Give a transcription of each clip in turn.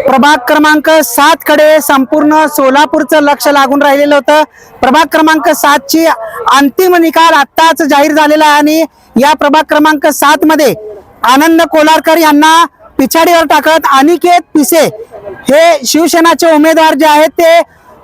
प्रभाग क्रमांक 7 कडे संपूर्ण सोलापूरचं लक्ष लागून राहिलेलं होतं। प्रभाग क्रमांक 7 ची अंतिम निकाल आत्ताच जाहीर झालेला आहे आणि या प्रभाग क्रमांक 7 मध्ये आनंद कोलारकर यांना पिछाडीवर टाकत अनिकेत पिसे हे शिवसेनाचे उमेदवार जे आहेत ते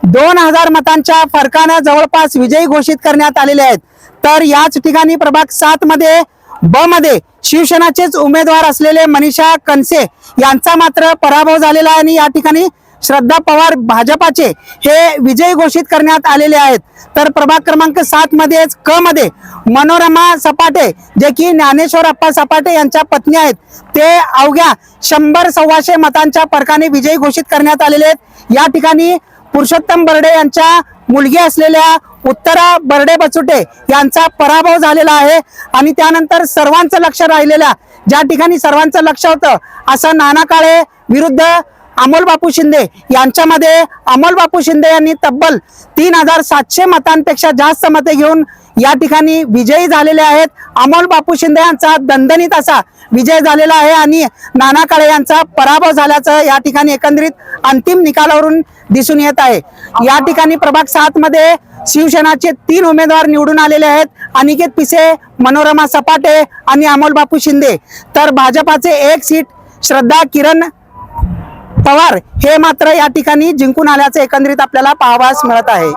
2000 मतांच्या फरकाने जवळपास विजयी घोषित करण्यात आलेले आहेत। तर याच ठिकाणी प्रभाग 7 मध्ये ब मध्ये शिवसेनाचेच उमेदवार असलेले मनीषा कनसे यांचा मात्र पराभव झालेला आहे आणि या ठिकाणी श्रद्धा पवार भाजपाचे हे विजयी घोषित करण्यात आलेले आहेत। तर प्रभाग क्रमांक 7 मध्येच क मध्ये मनोरमा सपाटे जे की ज्ञानेश्वर अप्पा सपाटे यांच्या पत्नी आहेत ते अवघ्या 100-125 मतांच्या फरकाने विजयी घोषित करण्यात आलेले आहेत। या ठिकाणी पुरुषोत्तम बर्डे यांच्या मुलगी असलेल्या उत्तरा बर्डे बचुटे यांचा पराभव झालेला आहे आणि त्यानंतर सर्वांचं लक्ष राहिलेल्या ज्या ठिकाणी सर्वांचं लक्ष होतं असं नाना काळे विरुद्ध अमोल बापू शिंदे यांच्यामध्ये अमोल बापू शिंदे यांनी तब्बल 3700 मतांपेक्षा जास्त मते घेऊन या ठिकाणी विजयी झालेले आहेत। अमोल बापू शिंदे यांचा दणदणीत असा विजय झालेला आहे आणि नाना काळे यांचा पराभव झाल्याचं या ठिकाणी एकंदरीत अंतिम निकालावरून दिसून येत आहे। या ठिकाणी प्रभाग 7 मध्ये शिवसेनाचे 3 उमेदवार निवडून आलेले आहेत, अनिकेत पिसे, मनोरमा सपाटे आणि अमोल बापू शिंदे। तर भाजपाचे 1 सीट श्रद्धा किरण पवार हे मात्र या ठिकाणी जिंकून आल्याचे एकंदरीत आपल्याला पाहावयास मिळत आहे।